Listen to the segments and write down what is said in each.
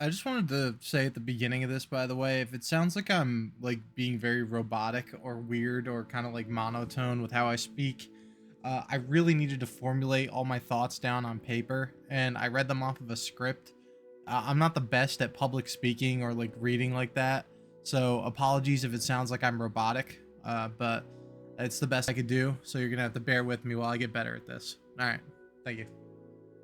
I just wanted to say at the beginning of this, by the way, if it sounds like I'm like being very robotic or weird or kind of like monotone with how I speak, I really needed to formulate all my thoughts down on paper, and I read them off of a script. I'm not the best at public speaking or like reading like that, so apologies if it sounds like I'm robotic, but it's the best I could do, so you're gonna have to bear with me while I get better at this. All right, thank you.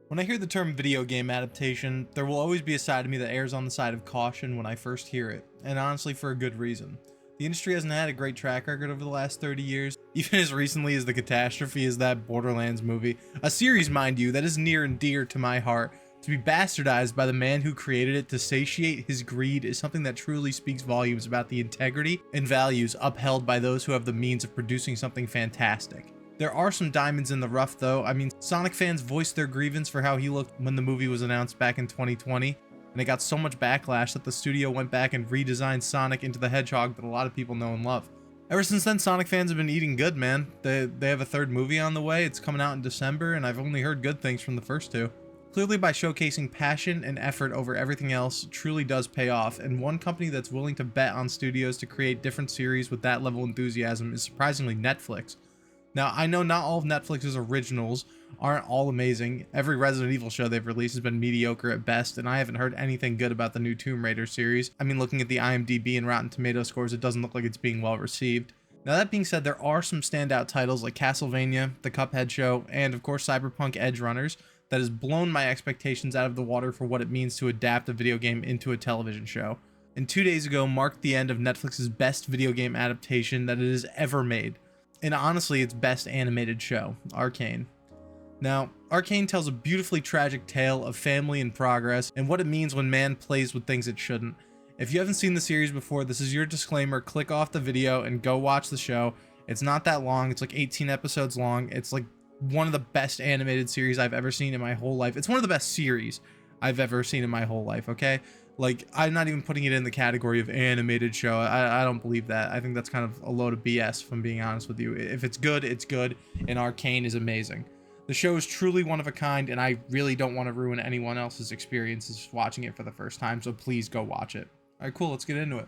When I hear the term video game adaptation, there will always be a side of me that errs on the side of caution when I first hear it, and honestly for a good reason. The industry hasn't had a great track record over the last 30 years, even as recently as the catastrophe is that Borderlands movie, a series, mind you, that is near and dear to my heart. To be bastardized by the man who created it to satiate his greed is something that truly speaks volumes about the integrity and values upheld by those who have the means of producing something fantastic. There are some diamonds in the rough though. I mean, Sonic fans voiced their grievance for how he looked when the movie was announced back in 2020, and it got so much backlash that the studio went back and redesigned Sonic into the Hedgehog that a lot of people know and love. Ever since then, Sonic fans have been eating good, man. They have a third movie on the way. It's coming out in December, and I've only heard good things from the first two. Clearly, by showcasing passion and effort over everything else truly does pay off, and one company that's willing to bet on studios to create different series with that level of enthusiasm is surprisingly Netflix. Now, I know not all of Netflix's originals aren't all amazing. Every Resident Evil show they've released has been mediocre at best, and I haven't heard anything good about the new Tomb Raider series. I mean, looking at the IMDb and Rotten Tomatoes scores, it doesn't look like it's being well received. Now, that being said, there are some standout titles like Castlevania, The Cuphead Show, and of course Cyberpunk Edge Runners that has blown my expectations out of the water for what it means to adapt a video game into a television show. And 2 days ago marked the end of Netflix's best video game adaptation that it has ever made. And honestly, its best animated show, Arcane. Now, Arcane tells a beautifully tragic tale of family and progress and what it means when man plays with things it shouldn't. If you haven't seen the series before, this is your disclaimer. Click off the video and go watch the show. It's not that long. It's like 18 episodes long. It's like one of the best animated series I've ever seen in my whole life. It's one of the best series I've ever seen in my whole life, okay? Like, I'm not even putting it in the category of animated show. I don't believe that. I think that's kind of a load of BS, if I'm being honest with you. If it's good, it's good, and Arcane is amazing. The show is truly one of a kind, and I really don't want to ruin anyone else's experiences watching it for the first time, so please go watch it. Alright, cool, let's get into it.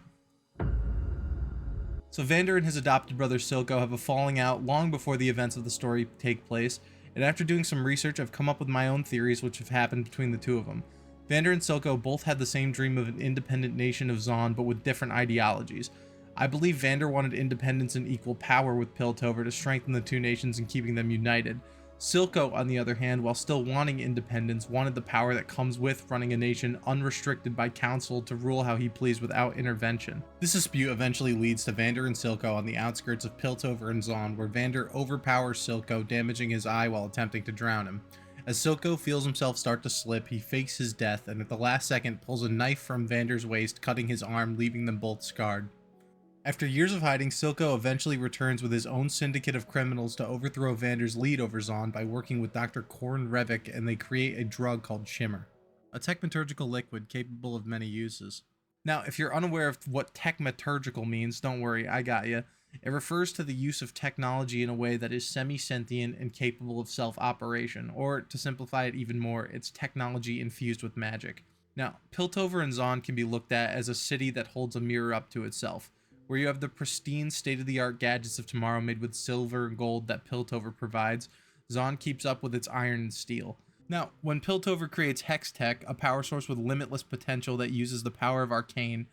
So Vander and his adopted brother Silco have a falling out long before the events of the story take place, and after doing some research, I've come up with my own theories which have happened between the two of them. Vander and Silco both had the same dream of an independent nation of Zon, but with different ideologies. I believe Vander wanted independence and equal power with Piltover to strengthen the two nations and keeping them united. Silco, on the other hand, while still wanting independence, wanted the power that comes with running a nation unrestricted by council to rule how he pleased without intervention. This dispute eventually leads to Vander and Silco on the outskirts of Piltover and Zon, where Vander overpowers Silco, damaging his eye while attempting to drown him. As Silco feels himself start to slip, he fakes his death and at the last second pulls a knife from Vander's waist, cutting his arm, leaving them both scarred. After years of hiding, Silco eventually returns with his own syndicate of criminals to overthrow Vander's lead over Zon by working with Dr. Korn Revik, and they create a drug called Shimmer, a techmaturgical liquid capable of many uses. Now, if you're unaware of what techmaturgical means, don't worry, I got you. It refers to the use of technology in a way that is semi-sentient and capable of self-operation, or to simplify it even more, it's technology infused with magic. Now, Piltover and Zon can be looked at as a city that holds a mirror up to itself, where you have the pristine state-of-the-art gadgets of tomorrow made with silver and gold that Piltover provides. Zon keeps up with its iron and steel. Now, when Piltover creates Hex Tech, a power source with limitless potential that uses the power of Arcane,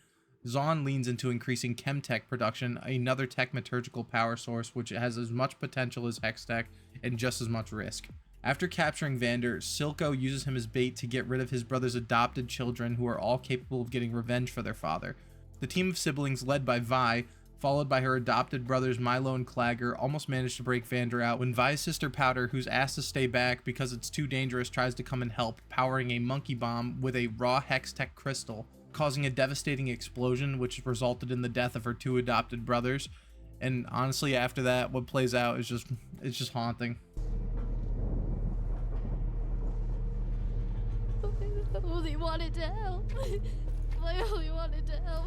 Zon leans into increasing Chemtech production, another techmaturgical power source which has as much potential as Hextech and just as much risk. After capturing Vander, Silco uses him as bait to get rid of his brother's adopted children, who are all capable of getting revenge for their father. The team of siblings led by Vi, followed by her adopted brothers Milo and Clagger, almost managed to break Vander out when Vi's sister Powder, who's asked to stay back because it's too dangerous, tries to come and help, powering a monkey bomb with a raw Hextech crystal, causing a devastating explosion which resulted in the death of her two adopted brothers. And honestly, after that, what plays out is it's just haunting. I only wanted to help. I only wanted to help.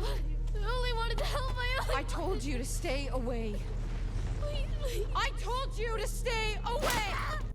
I only wanted to help. I told you to stay away. Please. I told you to stay away!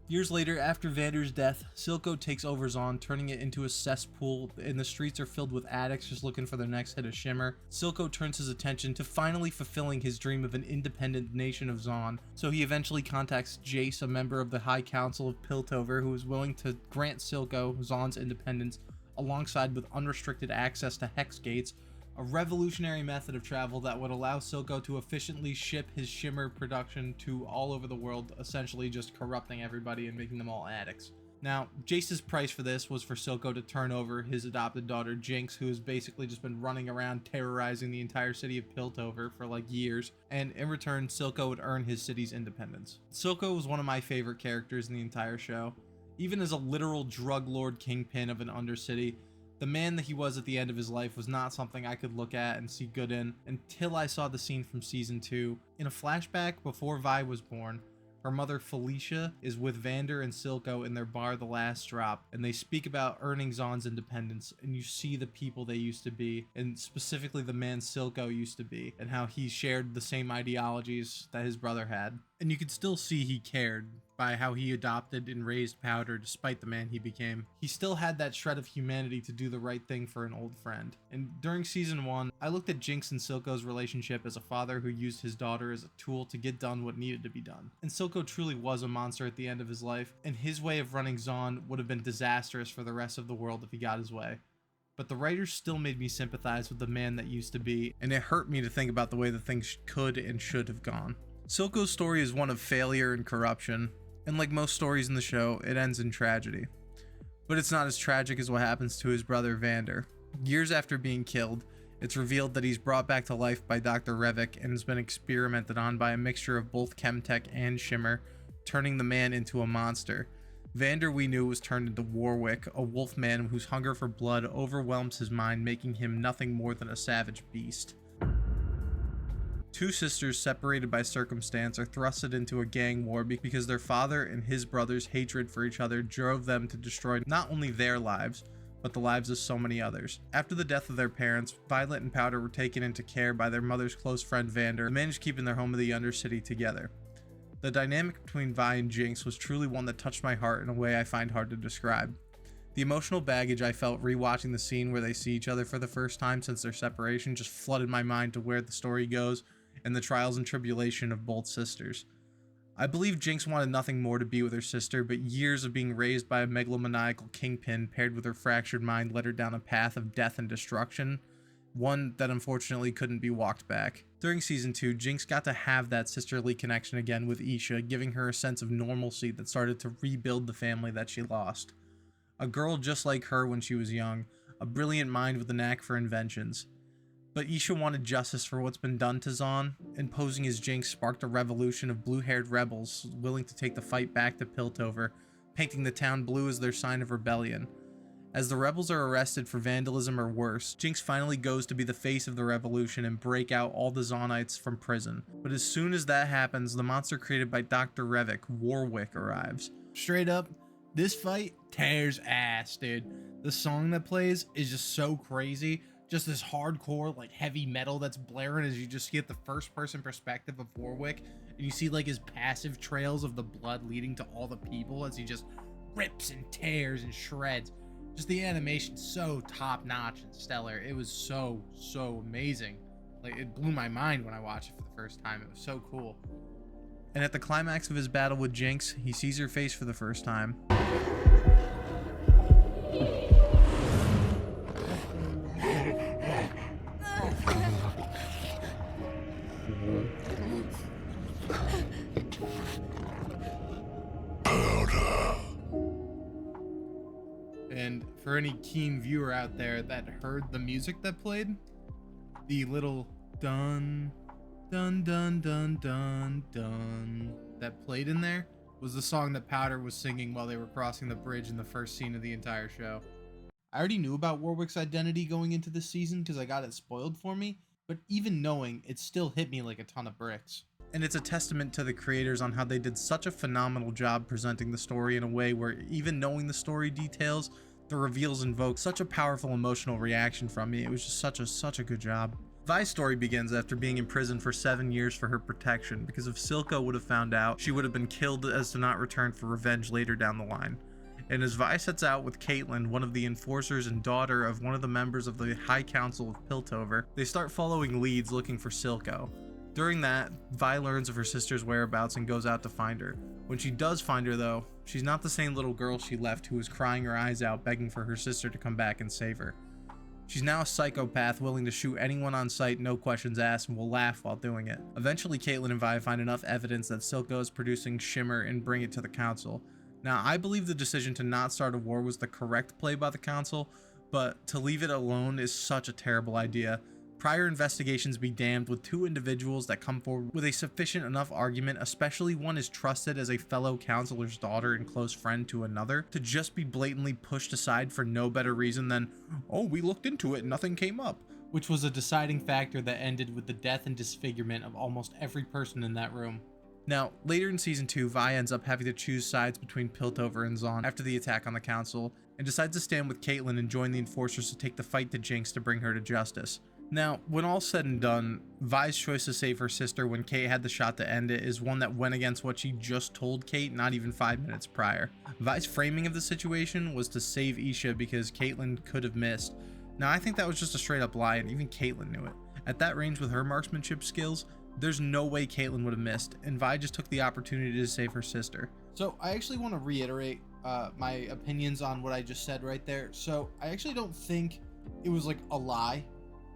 Years later, after Vander's death, Silco takes over Zaun, turning it into a cesspool, and the streets are filled with addicts just looking for their next hit of shimmer. Silco turns his attention to finally fulfilling his dream of an independent nation of Zaun, so he eventually contacts Jace, a member of the High Council of Piltover, who is willing to grant Silco Zaun's independence, alongside with unrestricted access to Hex Gates, a revolutionary method of travel that would allow Silco to efficiently ship his shimmer production to all over the world, essentially just corrupting everybody and making them all addicts. Now, Jace's price for this was for Silco to turn over his adopted daughter Jinx, who has basically just been running around terrorizing the entire city of Piltover for like years, and in return Silco would earn his city's independence. Silco was one of my favorite characters in the entire show. Even as a literal drug lord kingpin of an undercity, the man that he was at the end of his life was not something I could look at and see good in until I saw the scene from season 2. In a flashback before Vi was born, her mother Felicia is with Vander and Silco in their bar The Last Drop, and they speak about earning Zaun's independence, and you see the people they used to be, and specifically the man Silco used to be, and how he shared the same ideologies that his brother had. And you could still see he cared by how he adopted and raised Powder despite the man he became. He still had that shred of humanity to do the right thing for an old friend. And during season 1, I looked at Jinx and Silco's relationship as a father who used his daughter as a tool to get done what needed to be done. And Silco truly was a monster at the end of his life, and his way of running Zaun would have been disastrous for the rest of the world if he got his way. But the writers still made me sympathize with the man that used to be, and it hurt me to think about the way that things could and should have gone. Silco's story is one of failure and corruption, and like most stories in the show, it ends in tragedy. But it's not as tragic as what happens to his brother Vander. Years after being killed, it's revealed that he's brought back to life by Dr. Revik and has been experimented on by a mixture of both Chemtech and Shimmer, turning the man into a monster. Vander, we knew, was turned into Warwick, a wolf man whose hunger for blood overwhelms his mind, making him nothing more than a savage beast. Two sisters separated by circumstance are thrusted into a gang war because their father and his brother's hatred for each other drove them to destroy not only their lives, but the lives of so many others. After the death of their parents, Violet and Powder were taken into care by their mother's close friend Vander, and managed keeping their home of the Undercity together. The dynamic between Vi and Jinx was truly one that touched my heart in a way I find hard to describe. The emotional baggage I felt rewatching the scene where they see each other for the first time since their separation just flooded my mind to where the story goes and the trials and tribulation of both sisters. I believe Jinx wanted nothing more to be with her sister, but years of being raised by a megalomaniacal kingpin paired with her fractured mind led her down a path of death and destruction, one that unfortunately couldn't be walked back. During season 2, Jinx got to have that sisterly connection again with Isha, giving her a sense of normalcy that started to rebuild the family that she lost. A girl just like her when she was young, a brilliant mind with a knack for inventions. But Isha wanted justice for what's been done to Zaun, and posing as Jinx sparked a revolution of blue-haired rebels willing to take the fight back to Piltover, painting the town blue as their sign of rebellion. As the rebels are arrested for vandalism or worse, Jinx finally goes to be the face of the revolution and break out all the Zaunites from prison. But as soon as that happens, the monster created by Dr. Revik, Warwick, arrives. Straight up, this fight tears ass, dude. The song that plays is just so crazy. Just this hardcore, like, heavy metal that's blaring as you just get the first-person perspective of Warwick, and you see, like, his passive trails of the blood leading to all the people as he just rips and tears and shreds. Just the animation so top-notch and stellar. It was so amazing. Like, it blew my mind when I watched it for the first time. It was so cool. And at the climax of his battle with Jinx, he sees her face for the first time. And for any keen viewer out there that heard the music that played, the little dun dun dun dun dun dun that played in there was the song that Powder was singing while they were crossing the bridge in the first scene of the entire show. I already knew about Warwick's identity going into this season because I got it spoiled for me, but even knowing, it still hit me like a ton of bricks. And it's a testament to the creators on how they did such a phenomenal job presenting the story in a way where even knowing the story details, the reveals invoke such a powerful emotional reaction from me. It was just such a good job. Vi's story begins after being in prison for 7 years for her protection, because if Silco would have found out, she would have been killed as to not return for revenge later down the line. And as Vi sets out with Caitlin, one of the enforcers and daughter of one of the members of the High Council of Piltover, they start following leads looking for Silco. During that, Vi learns of her sister's whereabouts and goes out to find her. When she does find her though, she's not the same little girl she left who was crying her eyes out begging for her sister to come back and save her. She's now a psychopath willing to shoot anyone on sight, no questions asked, and will laugh while doing it. Eventually, Caitlin and Vi find enough evidence that Silco is producing Shimmer and bring it to the council. Now, I believe the decision to not start a war was the correct play by the council, but to leave it alone is such a terrible idea. Prior investigations be damned, with two individuals that come forward with a sufficient enough argument, especially one is trusted as a fellow counselor's daughter and close friend to another, to just be blatantly pushed aside for no better reason than, oh, we looked into it and nothing came up, which was a deciding factor that ended with the death and disfigurement of almost every person in that room. Now, later in Season 2, Vi ends up having to choose sides between Piltover and Zaun after the attack on the council, and decides to stand with Caitlin and join the enforcers to take the fight to Jinx to bring her to justice. Now, when all's said and done, Vi's choice to save her sister when Kate had the shot to end it is one that went against what she just told Kate not even 5 minutes prior. Vi's framing of the situation was to save Isha because Caitlyn could have missed. Now, I think that was just a straight up lie, and even Caitlyn knew it. At that range with her marksmanship skills, there's no way Caitlyn would have missed, and Vi just took the opportunity to save her sister. So I actually want to reiterate my opinions on what I just said right there. So I actually don't think it was like a lie.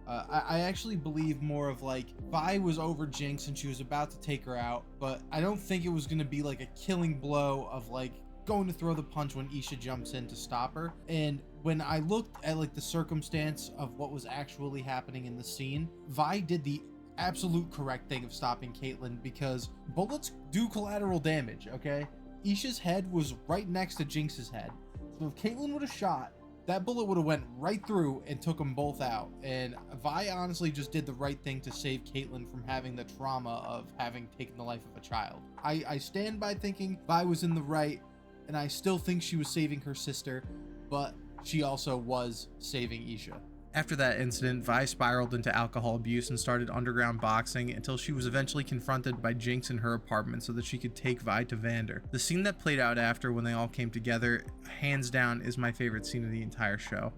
I actually believe more of like Vi was over Jinx and she was about to take her out, but I don't think it was going to be like a killing blow of like going to throw the punch when Isha jumps in to stop her. And when I looked at like the circumstance of what was actually happening in the scene, Vi did the absolute correct thing of stopping Caitlyn, because bullets do collateral damage, okay? Isha's head was right next to Jinx's head, so if Caitlyn would have shot, that bullet would have went right through and took them both out. And Vi honestly just did the right thing to save Caitlyn from having the trauma of having taken the life of a child. I stand by thinking Vi was in the right, and I still think she was saving her sister, but she also was saving Isha. After that incident, Vi spiraled into alcohol abuse and started underground boxing until she was eventually confronted by Jinx in her apartment so that she could take Vi to Vander. The scene that played out after when they all came together, hands down, is my favorite scene of the entire show.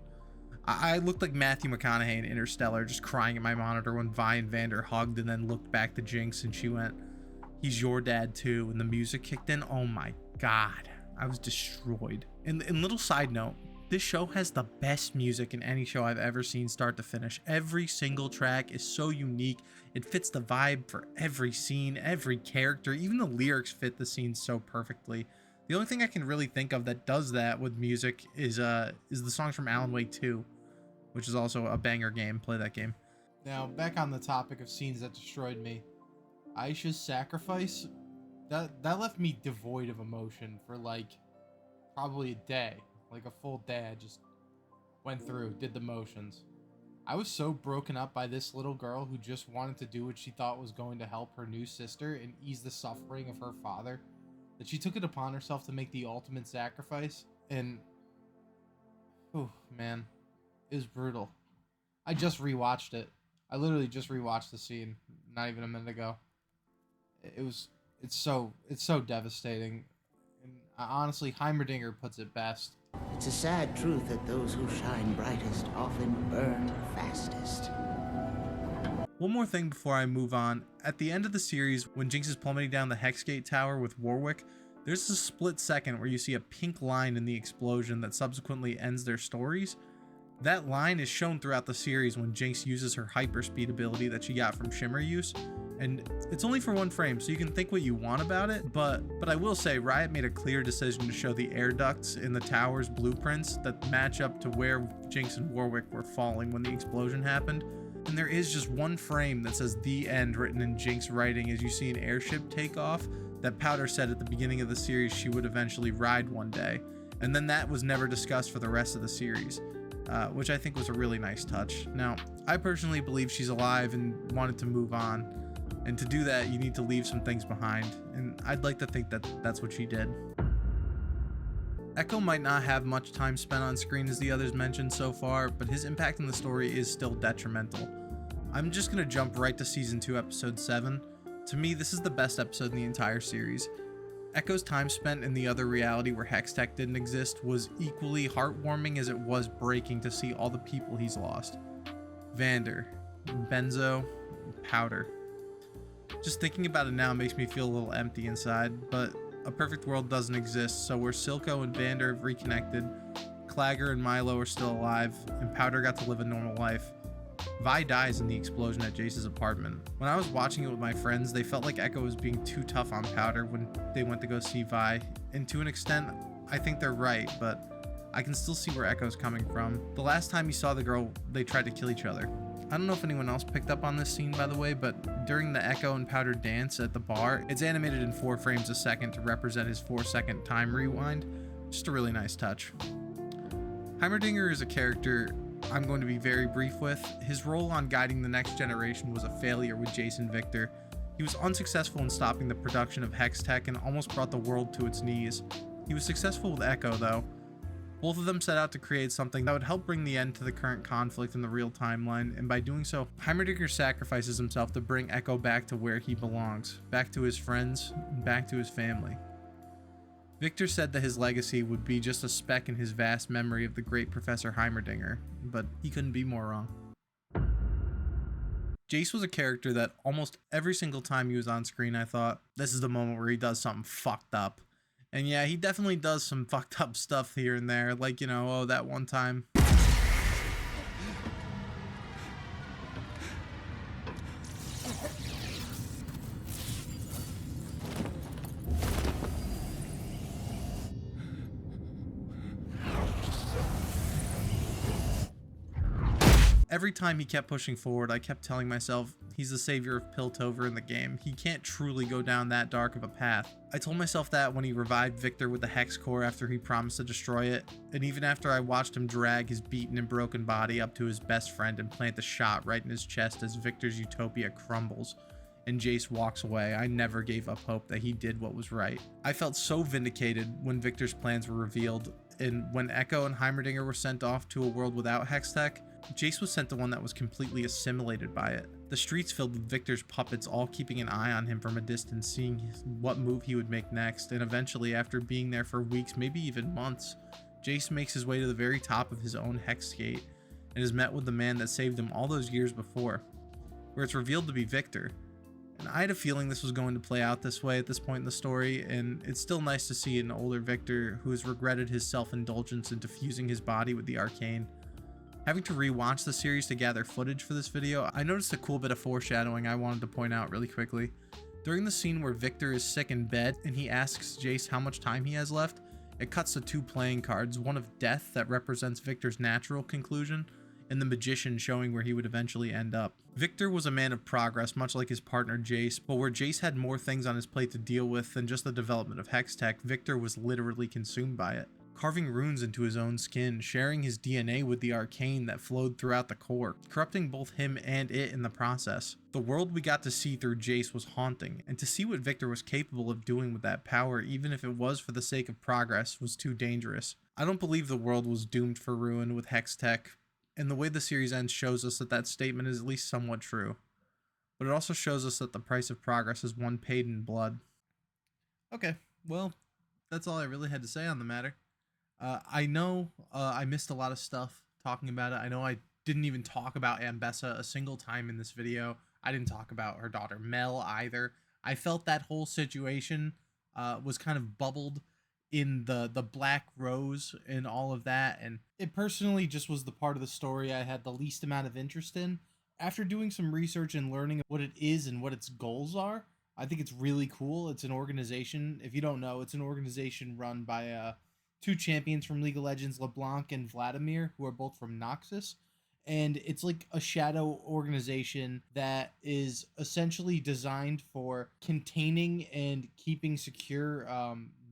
I looked like Matthew McConaughey in Interstellar, just crying at my monitor when Vi and Vander hugged and then looked back to Jinx and she went, "He's your dad too," and the music kicked in. Oh my god, I was destroyed. And little side note, this show has the best music in any show I've ever seen start to finish. Every single track is so unique. It fits the vibe for every scene, every character. Even the lyrics fit the scene so perfectly. The only thing I can really think of that does that with music is the songs from Alan Wake 2, which is also a banger game. Play that game. Now, back on the topic of scenes that destroyed me. Aisha's sacrifice, that left me devoid of emotion for like probably a day. Like a full day. I just went through, did the motions. I was so broken up by this little girl who just wanted to do what she thought was going to help her new sister and ease the suffering of her father, that she took it upon herself to make the ultimate sacrifice. And oh man, it was brutal. I just rewatched it. I literally just rewatched the scene not even a minute ago. It's so devastating. And honestly, Heimerdinger puts it best. It's a sad truth that those who shine brightest often burn fastest. One more thing before I move on. At the end of the series, when Jinx is plummeting down the Hexgate Tower with Warwick, there's a split second where you see a pink line in the explosion that subsequently ends their stories. That line is shown throughout the series when Jinx uses her hyperspeed ability that she got from Shimmer use. And it's only for one frame, so you can think what you want about it, but I will say Riot made a clear decision to show the air ducts in the tower's blueprints that match up to where Jinx and Warwick were falling when the explosion happened. And there is just one frame that says "The End" written in Jinx writing as you see an airship take off that Powder said at the beginning of the series she would eventually ride one day. And then that was never discussed for the rest of the series, which I think was a really nice touch. Now, I personally believe she's alive and wanted to move on. And to do that, you need to leave some things behind, and I'd like to think that that's what she did. Ekko might not have much time spent on screen as the others mentioned so far, but his impact in the story is still detrimental. I'm just gonna jump right to season 2, episode 7. To me, this is the best episode in the entire series. Ekko's time spent in the other reality where Hextech didn't exist was equally heartwarming as it was breaking to see all the people he's lost. Vander, Benzo, Powder. Just thinking about it now makes me feel a little empty inside, but a perfect world doesn't exist, so where Silco and Vander have reconnected, Clagger and Milo are still alive, and Powder got to live a normal life. Vi dies in the explosion at Jace's apartment. When I was watching it with my friends, they felt like Ekko was being too tough on Powder when they went to go see Vi, and to an extent, I think they're right, but I can still see where Ekko's coming from. The last time he saw the girl, they tried to kill each other. I don't know if anyone else picked up on this scene, by the way, but during the Ekko and Powder dance at the bar, it's animated in 4 frames a second to represent his 4-second time rewind. Just a really nice touch. Heimerdinger is a character I'm going to be very brief with. His role on guiding the next generation was a failure with Jace and Victor. He was unsuccessful in stopping the production of Hextech and almost brought the world to its knees. He was successful with Ekko, though. Both of them set out to create something that would help bring the end to the current conflict in the real timeline, and by doing so, Heimerdinger sacrifices himself to bring Ekko back to where he belongs, back to his friends, and back to his family. Victor said that his legacy would be just a speck in his vast memory of the great Professor Heimerdinger, but he couldn't be more wrong. Jace was a character that almost every single time he was on screen I thought, this is the moment where he does something fucked up. And yeah, he definitely does some fucked up stuff here and there, like, you know, oh, that one time. Every time he kept pushing forward, I kept telling myself, he's the savior of Piltover in the game. He can't truly go down that dark of a path. I told myself that when he revived Victor with the Hex Core after he promised to destroy it, and even after I watched him drag his beaten and broken body up to his best friend and plant the shot right in his chest as Victor's utopia crumbles and Jace walks away, I never gave up hope that he did what was right. I felt so vindicated when Victor's plans were revealed, and when Ekko and Heimerdinger were sent off to a world without Hextech, Jace was sent to one that was completely assimilated by it. The streets filled with Victor's puppets all keeping an eye on him from a distance, seeing what move he would make next, and eventually, after being there for weeks, maybe even months, Jace makes his way to the very top of his own Hex Gate, and is met with the man that saved him all those years before, where it's revealed to be Victor. And I had a feeling this was going to play out this way at this point in the story, and it's still nice to see an older Victor who has regretted his self-indulgence into fusing his body with the Arcane. Having to rewatch the series to gather footage for this video, I noticed a cool bit of foreshadowing I wanted to point out really quickly. During the scene where Victor is sick in bed and he asks Jace how much time he has left, it cuts to 2 playing cards, one of death that represents Victor's natural conclusion, and the Magician showing where he would eventually end up. Victor was a man of progress, much like his partner Jace, but where Jace had more things on his plate to deal with than just the development of Hextech, Victor was literally consumed by it. Carving runes into his own skin, sharing his DNA with the Arcane that flowed throughout the core, corrupting both him and it in the process. The world we got to see through Jace was haunting, and to see what Victor was capable of doing with that power, even if it was for the sake of progress, was too dangerous. I don't believe the world was doomed for ruin with Hextech, and the way the series ends shows us that that statement is at least somewhat true. But it also shows us that the price of progress is one paid in blood. Okay, well, that's all I really had to say on the matter. I know I missed a lot of stuff talking about it. I know I didn't even talk about Ambessa a single time in this video. I didn't talk about her daughter Mel either. I felt that whole situation was kind of bubbled in the Black Rose and all of that, and it personally just was the part of the story I had the least amount of interest in. After doing some research and learning what it is and what its goals are, I think it's really cool. It's an organization, if you don't know, it's an organization run by 2 champions from League of Legends, LeBlanc and Vladimir, who are both from Noxus. And it's like a shadow organization that is essentially designed for containing and keeping secure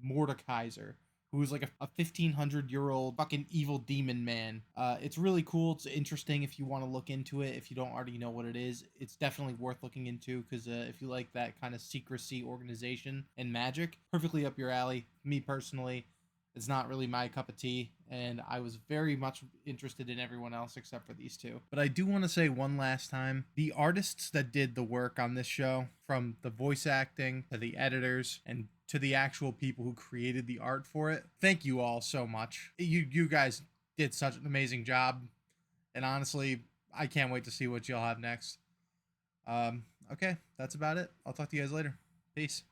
Mordekaiser, who is like a 1500-year-old fucking evil demon man. It's really cool. It's interesting if you want to look into it. If you don't already know what it is, it's definitely worth looking into, because if you like that kind of secrecy organization and magic, perfectly up your alley. Me personally, It's not really my cup of tea, and I was very much interested in everyone else except for these two. But I do want to say one last time, the artists that did the work on this show, from the voice acting to the editors and to the actual people who created the art for it, thank you all so much. You guys did such an amazing job, and honestly, I can't wait to see what y'all have next. Okay, that's about it. I'll talk to you guys later. Peace.